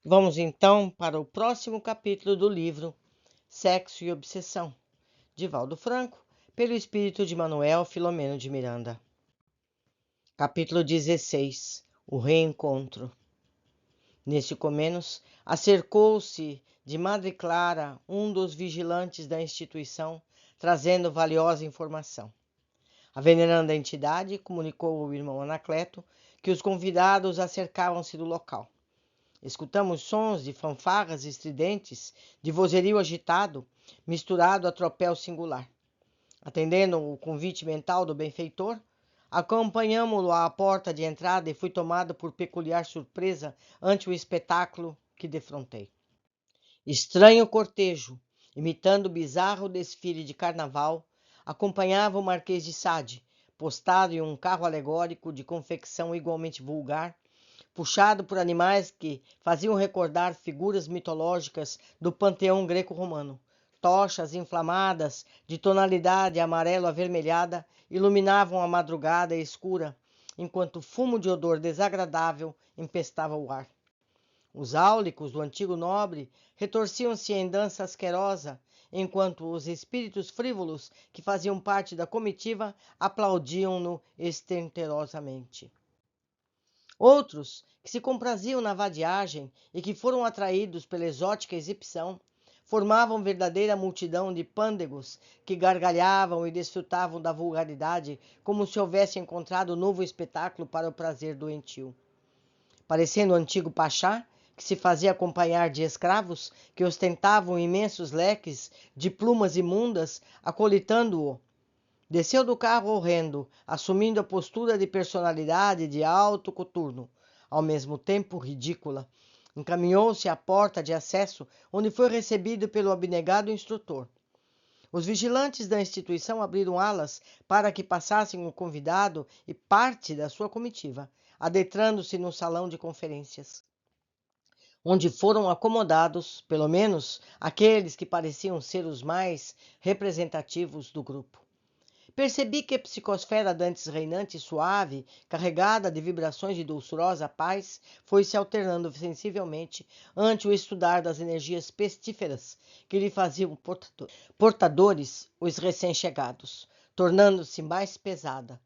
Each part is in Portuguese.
Vamos então para o próximo capítulo do livro Sexo e Obsessão, de Valdo Franco, pelo espírito de Manuel Filomeno de Miranda. Capítulo 16. O reencontro. Neste comenos, acercou-se de Madre Clara um dos vigilantes da instituição, trazendo valiosa informação. A veneranda entidade comunicou ao irmão Anacleto que os convidados acercavam-se do local. Escutamos sons de fanfarras estridentes, de vozerio agitado, misturado a tropel singular. Atendendo o convite mental do benfeitor, acompanhamo-lo à porta de entrada e fui tomado por peculiar surpresa ante o espetáculo que defrontei. Estranho cortejo, imitando o bizarro desfile de carnaval, acompanhava o Marquês de Sade, postado em um carro alegórico de confecção igualmente vulgar, puxado por animais que faziam recordar figuras mitológicas do panteão greco-romano. Tochas inflamadas, de tonalidade amarelo-avermelhada, iluminavam a madrugada escura, enquanto fumo de odor desagradável empestava o ar. Os áulicos do antigo nobre retorciam-se em dança asquerosa, enquanto os espíritos frívolos que faziam parte da comitiva aplaudiam-no estenterosamente. Outros, que se compraziam na vadiagem e que foram atraídos pela exótica exibição, formavam verdadeira multidão de pândegos que gargalhavam e desfrutavam da vulgaridade como se houvessem encontrado novo espetáculo para o prazer doentio. Parecendo o antigo pachá, que se fazia acompanhar de escravos que ostentavam imensos leques de plumas imundas, acolitando-o, desceu do carro horrendo, assumindo a postura de personalidade de alto coturno, ao mesmo tempo ridícula. Encaminhou-se à porta de acesso, onde foi recebido pelo abnegado instrutor. Os vigilantes da instituição abriram alas para que passassem o convidado e parte da sua comitiva, adentrando-se no salão de conferências, onde foram acomodados, pelo menos, aqueles que pareciam ser os mais representativos do grupo. Percebi que a psicosfera dantes reinante e suave, carregada de vibrações de doçurosa paz, foi se alternando sensivelmente ante o estudar das energias pestíferas que lhe faziam portadores os recém-chegados, tornando-se mais pesada.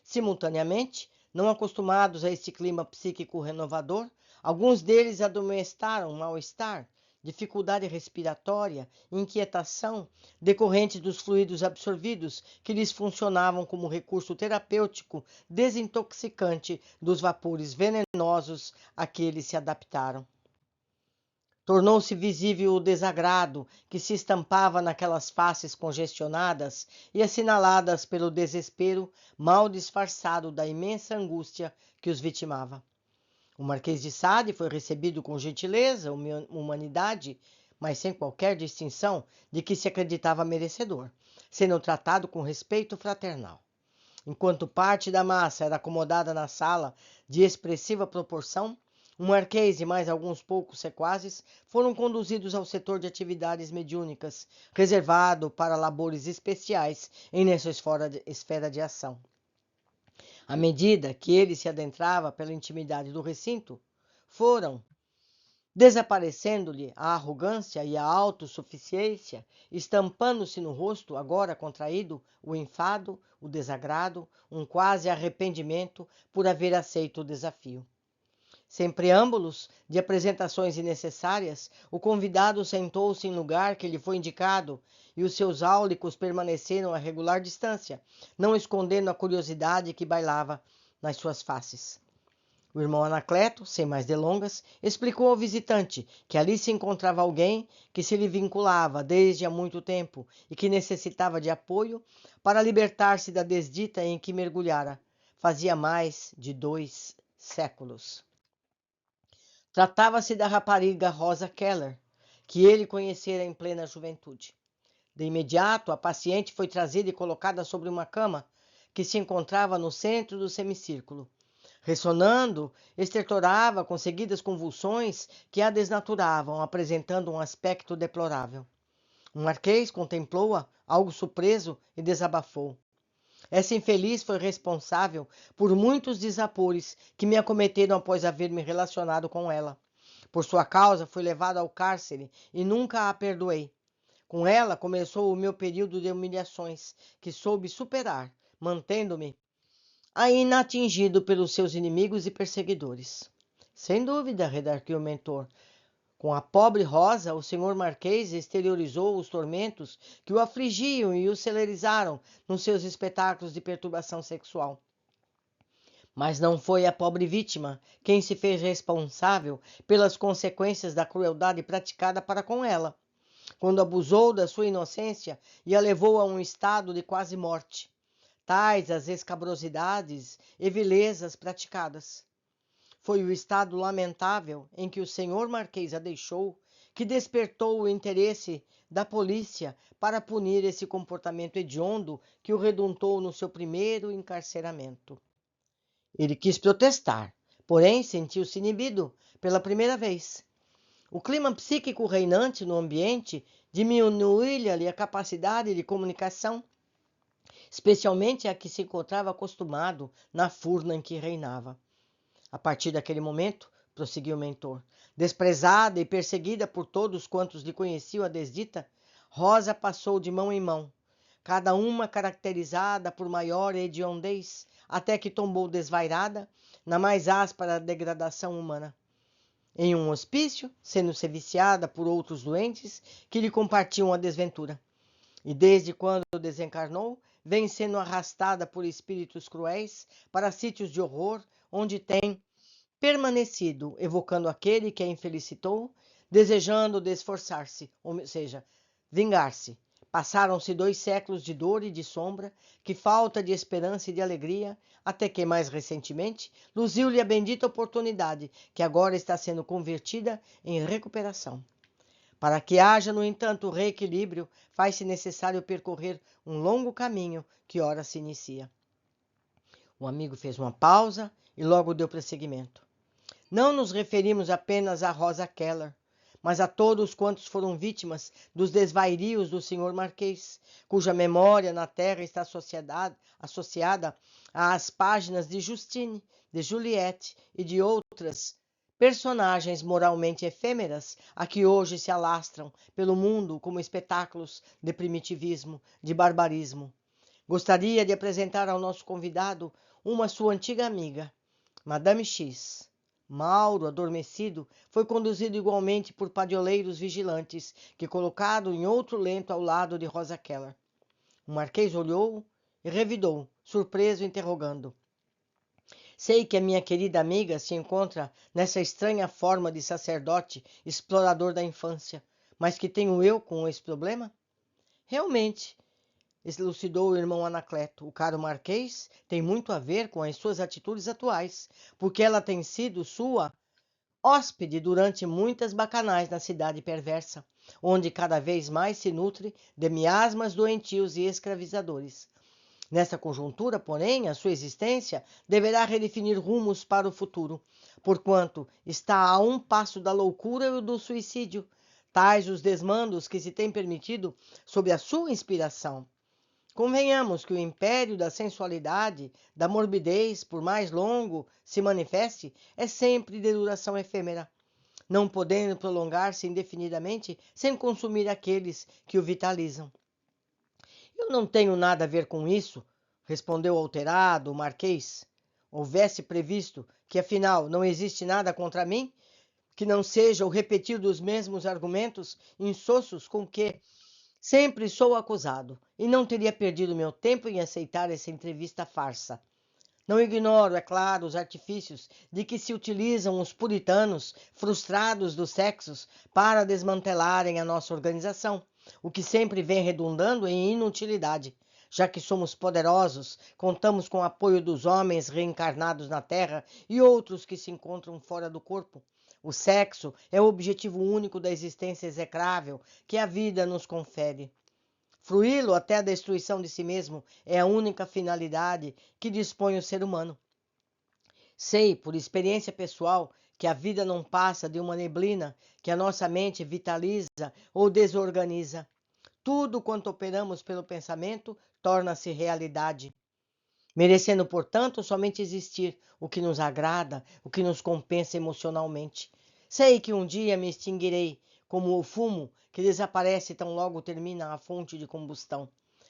Simultaneamente, não acostumados a este clima psíquico renovador, alguns deles admoestaram mal-estar, dificuldade respiratória, inquietação, decorrente dos fluidos absorvidos que lhes funcionavam como recurso terapêutico desintoxicante dos vapores venenosos a que eles se adaptaram. Tornou-se visível o desagrado que se estampava naquelas faces congestionadas e assinaladas pelo desespero mal disfarçado da imensa angústia que os vitimava. O Marquês de Sade foi recebido com gentileza, humanidade, mas sem qualquer distinção de que se acreditava merecedor, sendo tratado com respeito fraternal. Enquanto parte da massa era acomodada na sala de expressiva proporção, o Marquês e mais alguns poucos sequazes foram conduzidos ao setor de atividades mediúnicas, reservado para labores especiais em nessa esfera de ação. À medida que ele se adentrava pela intimidade do recinto, foram desaparecendo-lhe a arrogância e a autossuficiência, estampando-se no rosto, agora contraído, o enfado, o desagrado, um quase arrependimento por haver aceito o desafio. Sem preâmbulos de apresentações innecessárias, o convidado sentou-se em lugar que lhe foi indicado e os seus áulicos permaneceram a regular distância, não escondendo a curiosidade que bailava nas suas faces. O irmão Anacleto, sem mais delongas, explicou ao visitante que ali se encontrava alguém que se lhe vinculava desde há muito tempo e que necessitava de apoio para libertar-se da desdita em que mergulhara fazia mais de 2 séculos. Tratava-se da rapariga Rosa Keller, que ele conhecera em plena juventude. De imediato, a paciente foi trazida e colocada sobre uma cama que se encontrava no centro do semicírculo. Ressonando, estertorava com seguidas convulsões que a desnaturavam, apresentando um aspecto deplorável. O Marquês contemplou-a, algo surpreso, e desabafou. Essa infeliz foi responsável por muitos desapores que me acometeram após haver me relacionado com ela. Por sua causa, fui levado ao cárcere e nunca a perdoei. Com ela começou o meu período de humilhações, que soube superar, mantendo-me inatingido pelos seus inimigos e perseguidores. Sem dúvida, redarguiu o mentor. Com a pobre Rosa, o senhor Marquês exteriorizou os tormentos que o afligiam e o celerizaram nos seus espetáculos de perturbação sexual. Mas não foi a pobre vítima quem se fez responsável pelas consequências da crueldade praticada para com ela, quando abusou da sua inocência e a levou a um estado de quase morte. Tais as escabrosidades e vilezas praticadas. Foi o estado lamentável em que o senhor Marquês a deixou que despertou o interesse da polícia para punir esse comportamento hediondo que o redundou no seu primeiro encarceramento. Ele quis protestar, porém sentiu-se inibido pela primeira vez. O clima psíquico reinante no ambiente diminuía-lhe a capacidade de comunicação, especialmente a que se encontrava acostumado na furna em que reinava. A partir daquele momento, prosseguiu o mentor, desprezada e perseguida por todos quantos lhe conheciam a desdita, Rosa passou de mão em mão, cada uma caracterizada por maior hediondez, até que tombou desvairada na mais áspera degradação humana. Em um hospício, sendo-se viciada por outros doentes que lhe compartiam a desventura. E desde quando desencarnou, vem sendo arrastada por espíritos cruéis para sítios de horror, onde tem permanecido, evocando aquele que a infelicitou, desejando de esforçar-se, ou seja, vingar-se. Passaram-se 2 séculos de dor e de sombra, que falta de esperança e de alegria, até que, mais recentemente, luziu-lhe a bendita oportunidade, que agora está sendo convertida em recuperação. Para que haja, no entanto, reequilíbrio, faz-se necessário percorrer um longo caminho que ora se inicia. O amigo fez uma pausa e logo deu prosseguimento. Não nos referimos apenas a Rosa Keller, mas a todos quantos foram vítimas dos desvairios do senhor Marquês, cuja memória na terra está associada às páginas de Justine, de Juliette e de outras personagens moralmente efêmeras a que hoje se alastram pelo mundo como espetáculos de primitivismo, de barbarismo. Gostaria de apresentar ao nosso convidado uma sua antiga amiga, Madame X. Mauro, adormecido, foi conduzido igualmente por padioleiros vigilantes, que colocado em outro lento ao lado de Rosa Keller. O Marquês olhou e revidou, surpreso, interrogando. Sei que a minha querida amiga se encontra nessa estranha forma de sacerdote explorador da infância, mas que tenho eu com esse problema? Realmente, elucidou o irmão Anacleto, o caro Marquês tem muito a ver com as suas atitudes atuais, porque ela tem sido sua hóspede durante muitas bacanais na cidade perversa, onde cada vez mais se nutre de miasmas doentios e escravizadores. Nesta conjuntura, porém, a sua existência deverá redefinir rumos para o futuro, porquanto está a um passo da loucura e do suicídio, tais os desmandos que se tem permitido sob a sua inspiração. Convenhamos que o império da sensualidade, da morbidez, por mais longo se manifeste, é sempre de duração efêmera, não podendo prolongar-se indefinidamente sem consumir aqueles que o vitalizam. Eu não tenho nada a ver com isso, respondeu alterado o Marquês. Houvesse previsto que, afinal, não existe nada contra mim, que não seja o repetir dos mesmos argumentos insossos com que sempre sou acusado, e não teria perdido meu tempo em aceitar essa entrevista farsa. Não ignoro, é claro, os artifícios de que se utilizam os puritanos frustrados dos sexos para desmantelarem a nossa organização, o que sempre vem redundando em inutilidade. Já que somos poderosos, contamos com o apoio dos homens reencarnados na Terra e outros que se encontram fora do corpo. O sexo é o objetivo único da existência execrável que a vida nos confere. Fruí-lo até a destruição de si mesmo é a única finalidade que dispõe o ser humano. Sei, por experiência pessoal, que a vida não passa de uma neblina que a nossa mente vitaliza ou desorganiza. Tudo quanto operamos pelo pensamento torna-se realidade, merecendo, portanto, somente existir o que nos agrada, o que nos compensa emocionalmente. Sei que um dia me extinguirei, como o fumo que desaparece tão logo termina a fonte de combustão.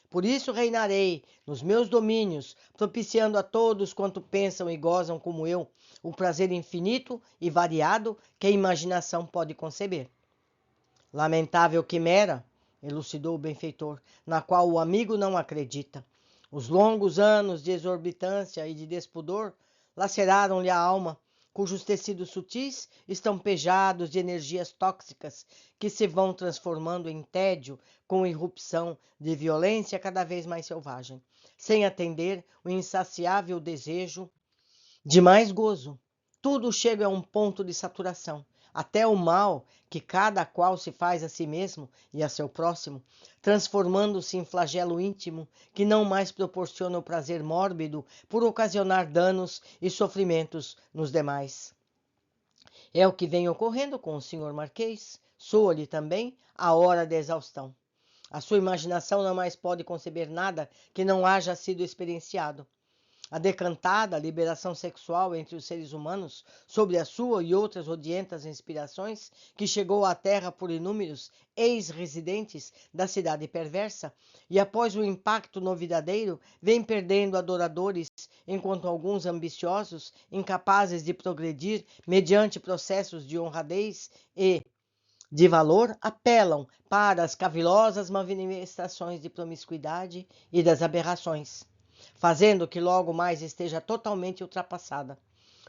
Por isso reinarei nos meus domínios, propiciando a todos quanto pensam e gozam como eu, o prazer infinito e variado que a imaginação pode conceber. Lamentável quimera, elucidou o benfeitor, na qual o amigo não acredita. Os longos anos de exorbitância e de despudor laceraram-lhe a alma, cujos tecidos sutis estão pejados de energias tóxicas que se vão transformando em tédio com irrupção de violência cada vez mais selvagem, sem atender o insaciável desejo de mais gozo. Tudo chega a um ponto de saturação, até o mal que cada qual se faz a si mesmo e a seu próximo, transformando-se em flagelo íntimo que não mais proporciona o prazer mórbido por ocasionar danos e sofrimentos nos demais. É o que vem ocorrendo com o senhor Marquês. Soa-lhe também a hora da exaustão. A sua imaginação não mais pode conceber nada que não haja sido experienciado. A decantada liberação sexual entre os seres humanos, sobre a sua e outras odientas inspirações, que chegou à Terra por inúmeros ex-residentes da cidade perversa, e após o impacto novidadeiro, vem perdendo adoradores, enquanto alguns ambiciosos, incapazes de progredir mediante processos de honradez e de valor, apelam para as cavilosas manifestações de promiscuidade e das aberrações, fazendo que logo mais esteja totalmente ultrapassada.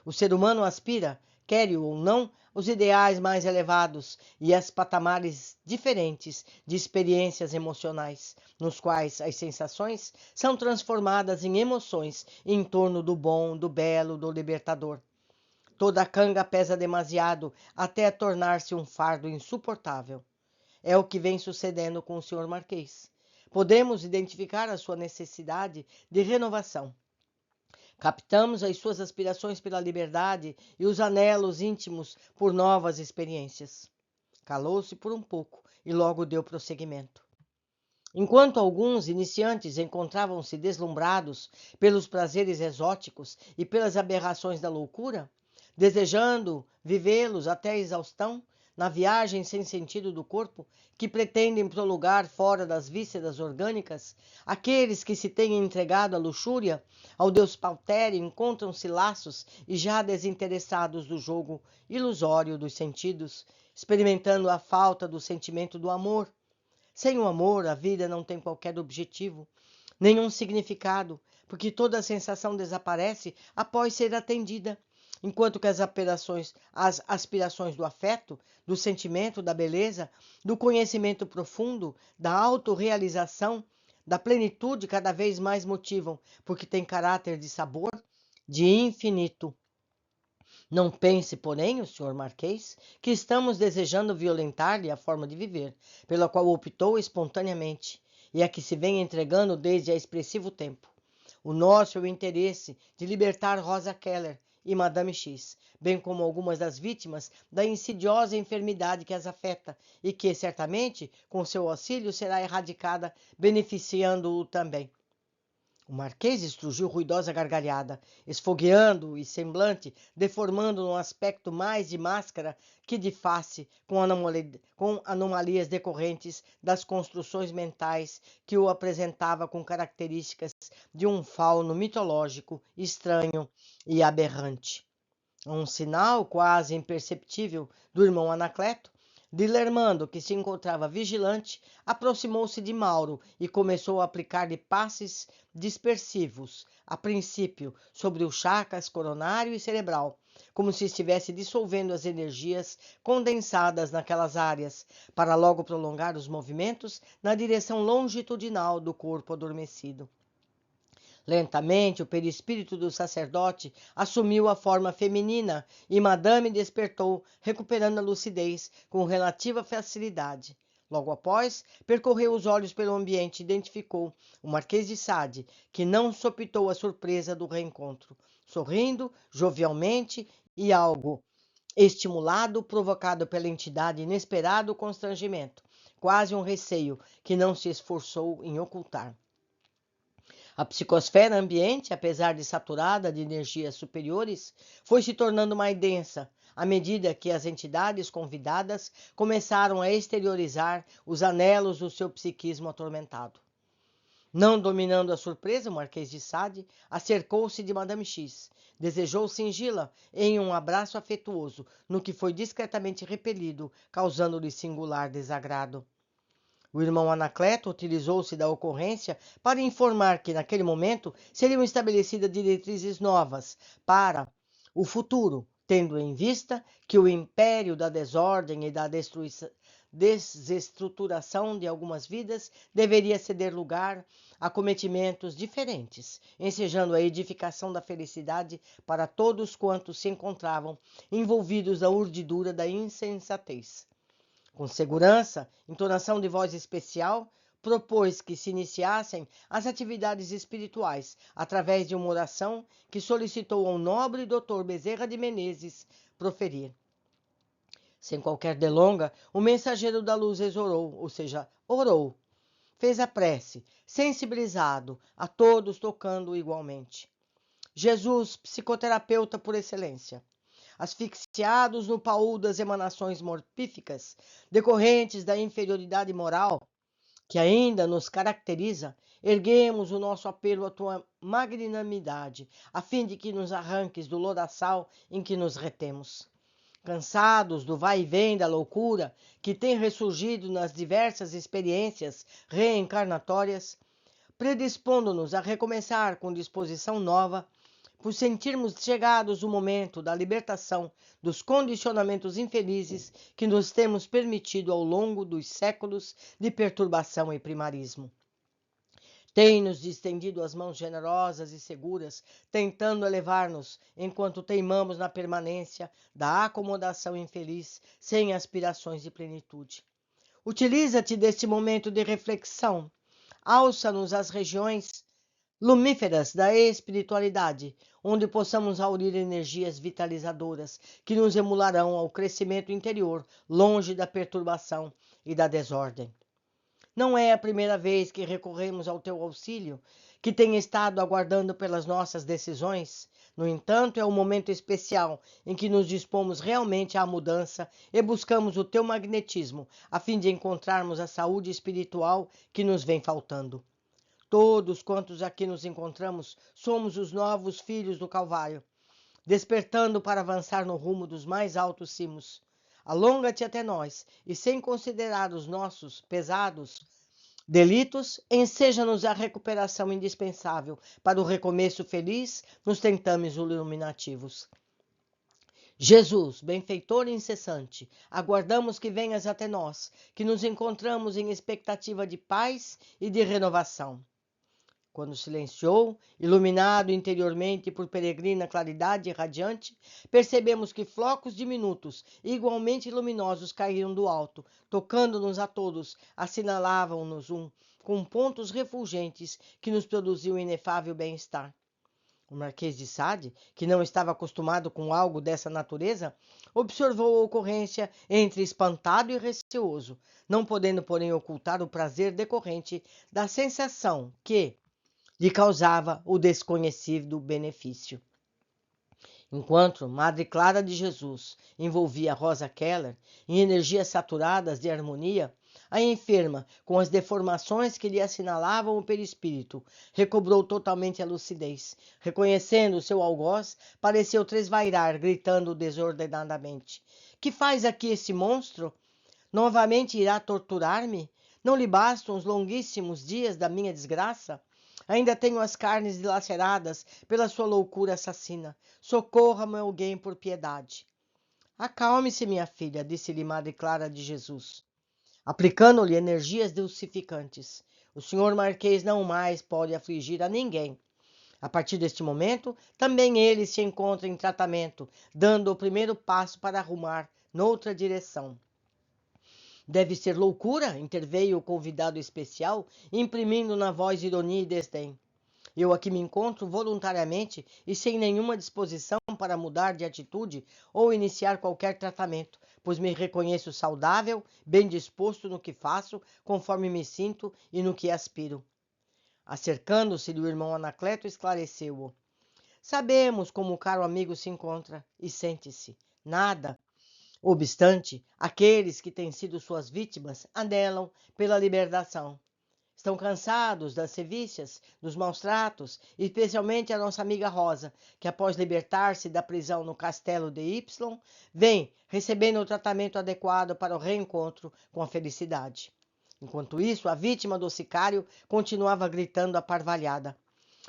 O ser humano aspira, quer-o ou não, os ideais mais elevados e as patamares diferentes de experiências emocionais, nos quais as sensações são transformadas em emoções em torno do bom, do belo, do libertador. Toda a canga pesa demasiado até tornar-se um fardo insuportável. É o que vem sucedendo com o senhor Marquês. Podemos identificar a sua necessidade de renovação. Captamos as suas aspirações pela liberdade e os anelos íntimos por novas experiências. Calou-se por um pouco e logo deu prosseguimento. Enquanto alguns iniciantes encontravam-se deslumbrados pelos prazeres exóticos e pelas aberrações da loucura, desejando vivê-los até a exaustão, na viagem sem sentido do corpo, que pretendem prolongar fora das vísceras orgânicas, aqueles que se têm entregado à luxúria, ao despautério, encontram-se laços e já desinteressados do jogo ilusório dos sentidos, experimentando a falta do sentimento do amor. Sem o amor, a vida não tem qualquer objetivo, nenhum significado, porque toda a sensação desaparece após ser atendida, enquanto que as aspirações do afeto, do sentimento, da beleza, do conhecimento profundo, da autorrealização, da plenitude cada vez mais motivam, porque tem caráter de sabor, de infinito. Não pense, porém, o senhor Marquês, que estamos desejando violentar-lhe a forma de viver, pela qual optou espontaneamente, e a que se vem entregando desde há expressivo tempo. O nosso é o interesse de libertar Rosa Keller e Madame X, bem como algumas das vítimas da insidiosa enfermidade que as afeta e que, certamente, com seu auxílio será erradicada, beneficiando-o também. O Marquês estrugiu ruidosa gargalhada, esfogueando o semblante, deformando um aspecto mais de máscara que de face, com anomalias decorrentes das construções mentais que o apresentava com características de um fauno mitológico, estranho e aberrante. Um sinal quase imperceptível do irmão Anacleto, Dilermando, que se encontrava vigilante, aproximou-se de Mauro e começou a aplicar-lhe passes dispersivos, a princípio sobre o chakras coronário e cerebral, como se estivesse dissolvendo as energias condensadas naquelas áreas, para logo prolongar os movimentos na direção longitudinal do corpo adormecido. Lentamente, o perispírito do sacerdote assumiu a forma feminina e Madame despertou, recuperando a lucidez com relativa facilidade. Logo após, percorreu os olhos pelo ambiente e identificou o Marquês de Sade, que não sopitou a surpresa do reencontro, sorrindo jovialmente e algo estimulado, provocado pela entidade inesperado constrangimento, quase um receio que não se esforçou em ocultar. A psicosfera ambiente, apesar de saturada de energias superiores, foi se tornando mais densa, à medida que as entidades convidadas começaram a exteriorizar os anelos do seu psiquismo atormentado. Não dominando a surpresa, o Marquês de Sade acercou-se de Madame X. Desejou cingi-la em um abraço afetuoso, no que foi discretamente repelido, causando-lhe singular desagrado. O irmão Anacleto utilizou-se da ocorrência para informar que, naquele momento, seriam estabelecidas diretrizes novas para o futuro, tendo em vista que o império da desordem e da desestruturação de algumas vidas deveria ceder lugar a cometimentos diferentes, ensejando a edificação da felicidade para todos quantos se encontravam envolvidos na urdidura da insensatez. Com segurança, entonação de voz especial, propôs que se iniciassem as atividades espirituais através de uma oração que solicitou ao nobre Dr. Bezerra de Menezes proferir. Sem qualquer delonga, o mensageiro da luz exorou, ou seja, orou. Fez a prece, sensibilizado, a todos tocando igualmente. Jesus, psicoterapeuta por excelência, asfixiados no paú das emanações morpíficas decorrentes da inferioridade moral que ainda nos caracteriza, erguemos o nosso apelo à tua magnanimidade, a fim de que nos arranques do lodaçal em que nos retemos. Cansados do vai e vem da loucura que tem ressurgido nas diversas experiências reencarnatórias, predispondo-nos a recomeçar com disposição nova, por sentirmos chegados o momento da libertação dos condicionamentos infelizes que nos temos permitido ao longo dos séculos de perturbação e primarismo. Tem-nos estendido as mãos generosas e seguras, tentando elevar-nos, enquanto teimamos na permanência da acomodação infeliz, sem aspirações de plenitude. Utiliza-te deste momento de reflexão, alça-nos às regiões lumíferas da espiritualidade, onde possamos aurir energias vitalizadoras que nos emularão ao crescimento interior, longe da perturbação e da desordem. Não é a primeira vez que recorremos ao teu auxílio, que tem estado aguardando pelas nossas decisões. No entanto, é um momento especial em que nos dispomos realmente à mudança e buscamos o teu magnetismo, a fim de encontrarmos a saúde espiritual que nos vem faltando. Todos quantos aqui nos encontramos somos os novos filhos do Calvário, despertando para avançar no rumo dos mais altos cimos. Alonga-te até nós e, sem considerar os nossos pesados delitos, enseja-nos a recuperação indispensável para o recomeço feliz nos tentames iluminativos. Jesus, benfeitor incessante, aguardamos que venhas até nós, que nos encontramos em expectativa de paz e de renovação. Quando silenciou, iluminado interiormente por peregrina claridade radiante, percebemos que flocos diminutos, igualmente luminosos, caíram do alto, tocando-nos a todos, assinalavam-nos com pontos refulgentes que nos produziam inefável bem-estar. O Marquês de Sade, que não estava acostumado com algo dessa natureza, observou a ocorrência entre espantado e receoso, não podendo, porém, ocultar o prazer decorrente da sensação que lhe causava o desconhecido benefício. Enquanto Madre Clara de Jesus envolvia Rosa Keller em energias saturadas de harmonia, a enferma, com as deformações que lhe assinalavam o perispírito, recobrou totalmente a lucidez. Reconhecendo o seu algoz, pareceu tresvairar, gritando desordenadamente: "Que faz aqui esse monstro? Novamente irá torturar-me? Não lhe bastam os longuíssimos dias da minha desgraça? Ainda tenho as carnes dilaceradas pela sua loucura assassina. Socorra-me alguém por piedade." "Acalme-se, minha filha", disse-lhe Madre Clara de Jesus, aplicando-lhe energias dulcificantes. "O senhor Marquês não mais pode afligir a ninguém. A partir deste momento, também ele se encontra em tratamento, dando o primeiro passo para arrumar noutra direção." "Deve ser loucura", interveio o convidado especial, imprimindo na voz ironia e desdém. "Eu aqui me encontro voluntariamente e sem nenhuma disposição para mudar de atitude ou iniciar qualquer tratamento, pois me reconheço saudável, bem disposto no que faço, conforme me sinto e no que aspiro." Acercando-se do irmão Anacleto, esclareceu-o: "Sabemos como o caro amigo se encontra e sente-se. Nada obstante, aqueles que têm sido suas vítimas anelam pela libertação. Estão cansados das sevícias, dos maus tratos, especialmente a nossa amiga Rosa, que após libertar-se da prisão no castelo de Y, vem recebendo o tratamento adequado para o reencontro com a felicidade. Enquanto isso, a vítima do sicário continuava gritando aparvalhada: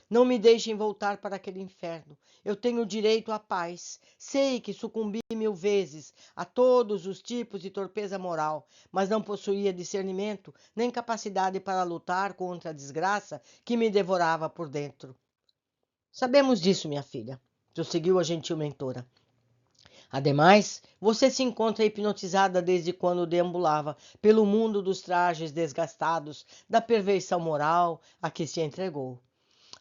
não me deixem voltar para aquele inferno. Eu tenho direito à paz. Sei que sucumbi 1000 vezes a todos os tipos de torpeza moral, mas não possuía discernimento nem capacidade para lutar contra a desgraça que me devorava por dentro. Sabemos disso, minha filha, prosseguiu a gentil mentora. Ademais, você se encontra hipnotizada desde quando deambulava pelo mundo dos trajes desgastados, da perversão moral a que se entregou.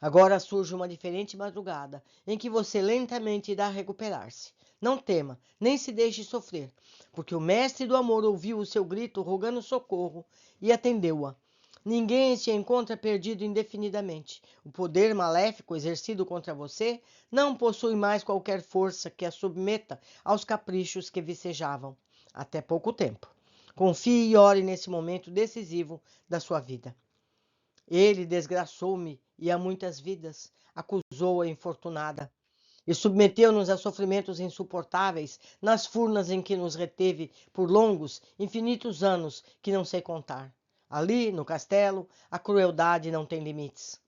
Agora surge uma diferente madrugada, em que você lentamente irá recuperar-se. Não tema, nem se deixe sofrer, porque o mestre do amor ouviu o seu grito rogando socorro e atendeu-a. Ninguém se encontra perdido indefinidamente. O poder maléfico exercido contra você não possui mais qualquer força que a submeta aos caprichos que vicejavam até pouco tempo. Confie e ore nesse momento decisivo da sua vida. Ele desgraçou-me e a muitas vidas, acusou a infortunada, e submeteu-nos a sofrimentos insuportáveis nas furnas em que nos reteve por longos, infinitos anos que não sei contar. Ali, no castelo, a crueldade não tem limites.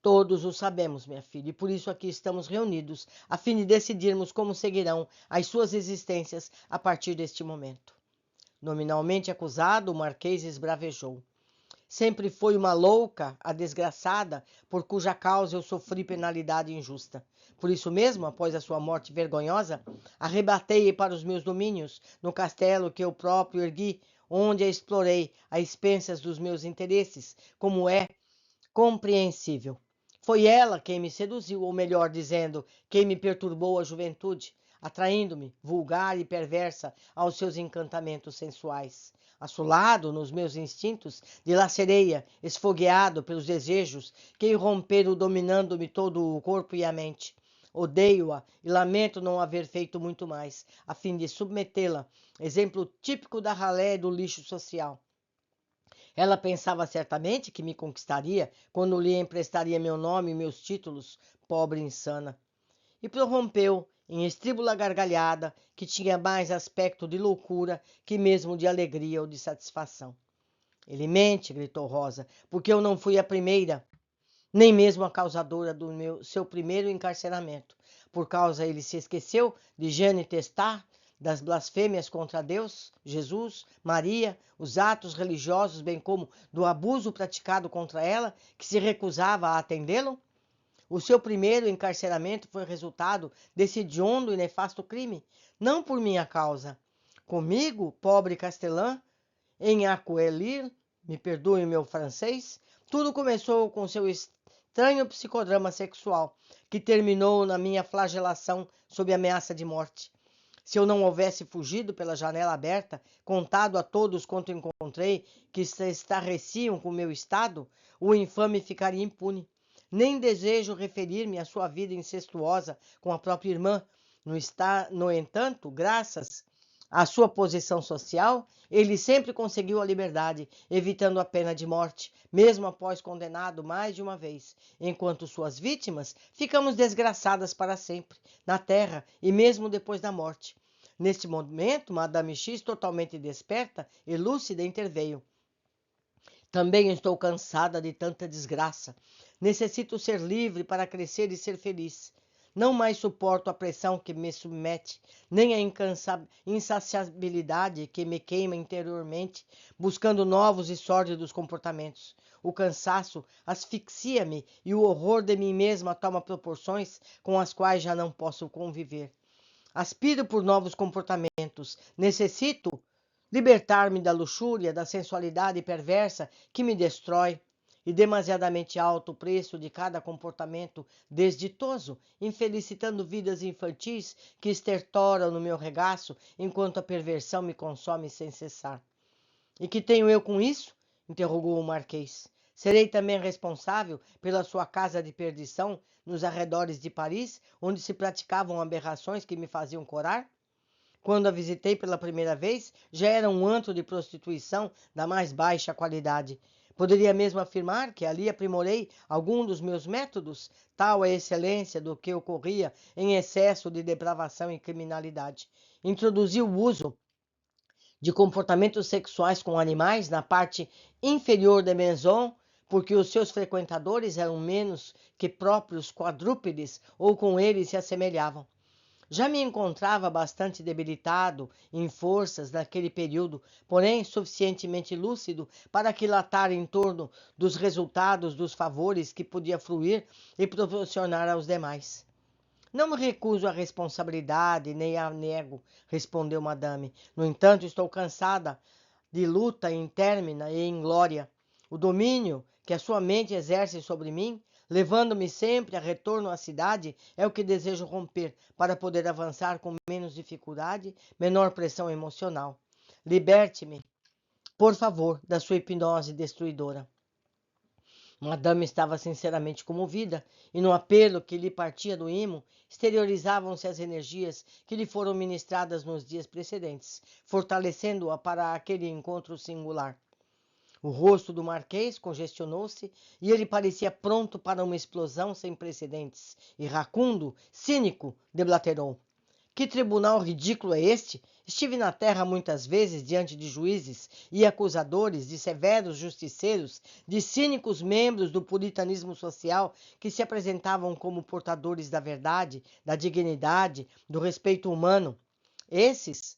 Todos o sabemos, minha filha, e por isso aqui estamos reunidos, a fim de decidirmos como seguirão as suas existências a partir deste momento. Nominalmente acusado, o Marquês esbravejou. Sempre foi uma louca, a desgraçada, por cuja causa eu sofri penalidade injusta. Por isso mesmo, após a sua morte vergonhosa, arrebatei-a para os meus domínios, no castelo que eu próprio ergui, onde a explorei a expensas dos meus interesses, como é compreensível. Foi ela quem me seduziu, ou melhor dizendo, quem me perturbou a juventude, atraindo-me, vulgar e perversa, aos seus encantamentos sensuais. Assolado nos meus instintos, dilacerei-a, esfogueado pelos desejos que irromperam dominando-me todo o corpo e a mente. Odeio-a e lamento não haver feito muito mais, a fim de submetê-la, exemplo típico da ralé e do lixo social. Ela pensava certamente que me conquistaria quando lhe emprestaria meu nome e meus títulos, pobre insana. E prorrompeu em estríbula gargalhada que tinha mais aspecto de loucura que mesmo de alegria ou de satisfação. Ele mente, gritou Rosa, porque eu não fui a primeira, nem mesmo a causadora do seu primeiro encarceramento. Por causa ele se esqueceu de Jeanne Testar, das blasfêmias contra Deus, Jesus, Maria, os atos religiosos, bem como do abuso praticado contra ela, que se recusava a atendê-lo? O seu primeiro encarceramento foi resultado desse hediondo e nefasto crime, não por minha causa. Comigo, pobre castelã, em Aquelir, me perdoe o meu francês, tudo começou com seu estranho psicodrama sexual, que terminou na minha flagelação sob ameaça de morte. Se eu não houvesse fugido pela janela aberta, contado a todos quanto encontrei que se estarreciam com o meu estado, o infame ficaria impune. Nem desejo referir-me à sua vida incestuosa com a própria irmã. No entanto, graças à sua posição social, ele sempre conseguiu a liberdade, evitando a pena de morte, mesmo após condenado mais de uma vez, enquanto suas vítimas ficamos desgraçadas para sempre, na terra e mesmo depois da morte. Neste momento, Madame X, totalmente desperta e lúcida, interveio. Também estou cansada de tanta desgraça. Necessito ser livre para crescer e ser feliz. Não mais suporto a pressão que me submete, nem a insaciabilidade que me queima interiormente, buscando novos e sórdidos comportamentos. O cansaço asfixia-me e o horror de mim mesma toma proporções com as quais já não posso conviver. Aspiro por novos comportamentos. Necessito libertar-me da luxúria, da sensualidade perversa que me destrói, e demasiadamente alto o preço de cada comportamento desditoso, infelicitando vidas infantis que estertoram no meu regaço enquanto a perversão me consome sem cessar. E que tenho eu com isso? Interrogou o Marquês. Serei também responsável pela sua casa de perdição nos arredores de Paris, onde se praticavam aberrações que me faziam corar? Quando a visitei pela primeira vez, já era um antro de prostituição da mais baixa qualidade. Poderia mesmo afirmar que ali aprimorei algum dos meus métodos, tal a excelência do que ocorria em excesso de depravação e criminalidade. Introduzi o uso de comportamentos sexuais com animais na parte inferior da maison, porque os seus frequentadores eram menos que próprios quadrúpedes ou com eles se assemelhavam. Já me encontrava bastante debilitado em forças naquele período, porém suficientemente lúcido para aquilatar em torno dos resultados dos favores que podia fruir e proporcionar aos demais. Não me recuso à responsabilidade, nem a nego, respondeu Madame. No entanto, estou cansada de luta intermina e inglória. O domínio que a sua mente exerce sobre mim, levando-me sempre a retorno à cidade, é o que desejo romper, para poder avançar com menos dificuldade, menor pressão emocional. Liberte-me, por favor, da sua hipnose destruidora. Madame estava sinceramente comovida, e no apelo que lhe partia do imo, exteriorizavam-se as energias que lhe foram ministradas nos dias precedentes, fortalecendo-a para aquele encontro singular. O rosto do Marquês congestionou-se e ele parecia pronto para uma explosão sem precedentes. Iracundo, cínico, deblaterou. Que tribunal ridículo é este? Estive na terra muitas vezes diante de juízes e acusadores, de severos justiceiros, de cínicos membros do puritanismo social que se apresentavam como portadores da verdade, da dignidade, do respeito humano. Esses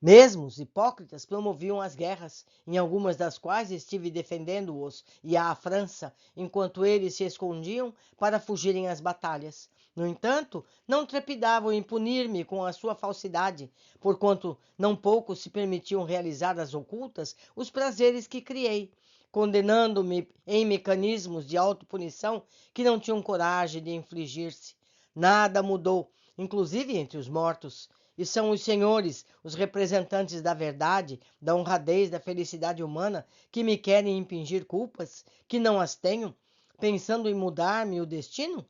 mesmos hipócritas promoviam as guerras, em algumas das quais estive defendendo-os e a França, enquanto eles se escondiam para fugirem às batalhas. No entanto, não trepidavam em punir-me com a sua falsidade, porquanto não pouco se permitiam realizar às ocultas os prazeres que criei, condenando-me em mecanismos de autopunição que não tinham coragem de infligir-se. Nada mudou, inclusive entre os mortos. E são os senhores, os representantes da verdade, da honradez, da felicidade humana, que me querem impingir culpas, que não as tenho, pensando em mudar-me o destino?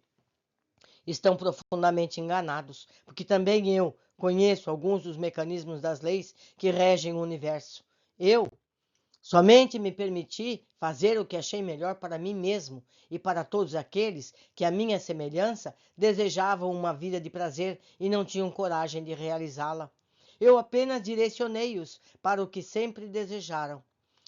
Estão profundamente enganados, porque também eu conheço alguns dos mecanismos das leis que regem o universo. Eu somente me permiti fazer o que achei melhor para mim mesmo e para todos aqueles que, à minha semelhança, desejavam uma vida de prazer e não tinham coragem de realizá-la. Eu apenas direcionei-os para o que sempre desejaram.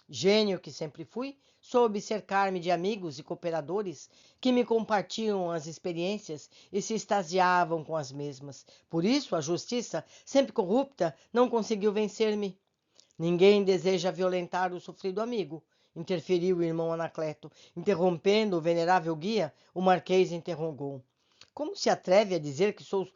Gênio que sempre fui, soube cercar-me de amigos e cooperadores que me compartilham as experiências e se extasiavam com as mesmas. Por isso, a justiça, sempre corrupta, não conseguiu vencer-me. Ninguém deseja violentar o sofrido amigo, interferiu o irmão Anacleto. Interrompendo o venerável guia, o marquês interrogou. Como se atreve a dizer que sou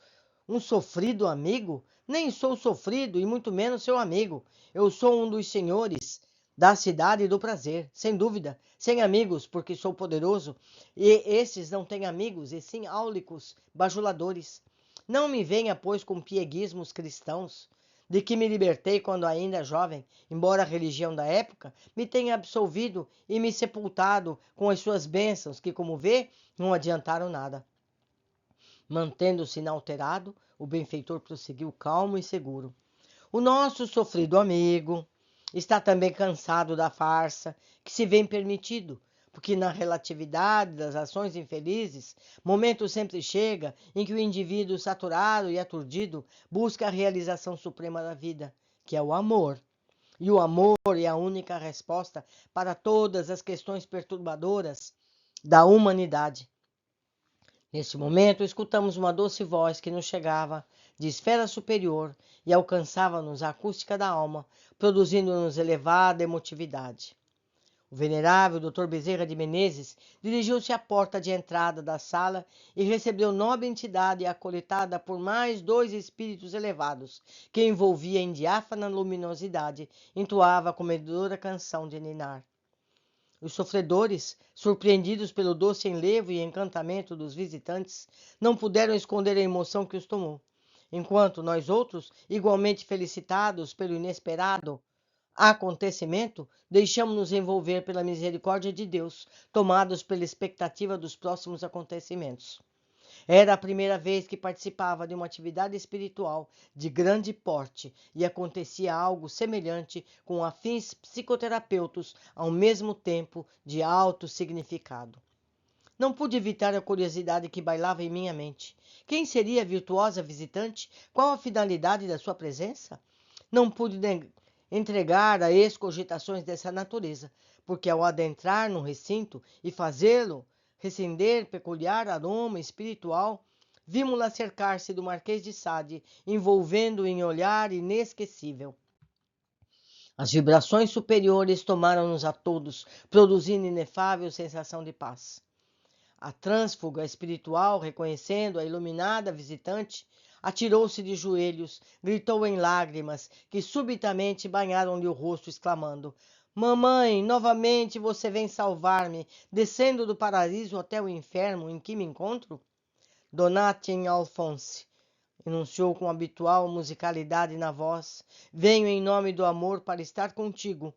um sofrido amigo? Nem sou sofrido e muito menos seu amigo. Eu sou um dos senhores da cidade do prazer, sem dúvida, sem amigos, porque sou poderoso, e esses não têm amigos, e sim áulicos, bajuladores. Não me venha, pois, com pieguismos cristãos, de que me libertei quando ainda jovem, embora a religião da época me tenha absolvido e me sepultado com as suas bênçãos, que, como vê, não adiantaram nada. Mantendo-se inalterado, o benfeitor prosseguiu calmo e seguro. O nosso sofrido amigo está também cansado da farsa que se vem permitido, porque na relatividade das ações infelizes, momento sempre chega em que o indivíduo saturado e aturdido busca a realização suprema da vida, que é o amor. E o amor é a única resposta para todas as questões perturbadoras da humanidade. Neste momento, escutamos uma doce voz que nos chegava de esfera superior e alcançava-nos a acústica da alma, produzindo-nos elevada emotividade. O venerável Dr. Bezerra de Menezes dirigiu-se à porta de entrada da sala e recebeu nobre entidade acolhitada por mais 2 espíritos elevados, que envolvia em diáfana luminosidade, entoava a comedora canção de ninar. Os sofredores, surpreendidos pelo doce enlevo e encantamento dos visitantes, não puderam esconder a emoção que os tomou, enquanto nós outros, igualmente felicitados pelo inesperado acontecimento, deixamos-nos envolver pela misericórdia de Deus, tomados pela expectativa dos próximos acontecimentos. Era a primeira vez que participava de uma atividade espiritual de grande porte e acontecia algo semelhante com afins psicoterapeutas ao mesmo tempo de alto significado. Não pude evitar a curiosidade que bailava em minha mente. Quem seria a virtuosa visitante? Qual a finalidade da sua presença? Não pude entregar a excogitações dessa natureza, porque ao adentrar no recinto e fazê-lo recender peculiar aroma espiritual, vimos-la cercar-se do Marquês de Sade, envolvendo-o em olhar inesquecível. As vibrações superiores tomaram-nos a todos, produzindo inefável sensação de paz. A trânsfuga espiritual, reconhecendo a iluminada visitante, atirou-se de joelhos, gritou em lágrimas, que subitamente banharam-lhe o rosto, exclamando: Mamãe, novamente você vem salvar-me, descendo do paraíso até o inferno em que me encontro? Donatien Alphonse, enunciou com a habitual musicalidade na voz, venho em nome do amor para estar contigo.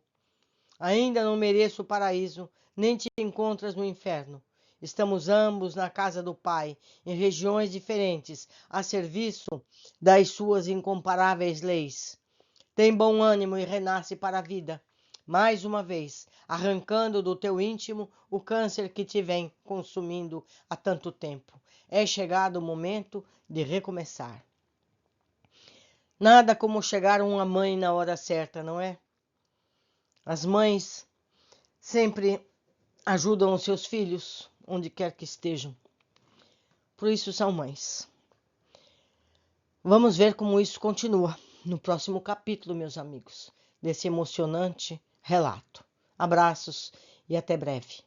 Ainda não mereço o paraíso, nem te encontras no inferno. Estamos ambos na casa do Pai, em regiões diferentes, a serviço das suas incomparáveis leis. Tem bom ânimo e renasce para a vida, mais uma vez, arrancando do teu íntimo o câncer que te vem consumindo há tanto tempo. É chegado o momento de recomeçar. Nada como chegar uma mãe na hora certa, não é? As mães sempre ajudam os seus filhos, onde quer que estejam. Por isso são mães. Vamos ver como isso continua no próximo capítulo, meus amigos, desse emocionante relato. Abraços e até breve.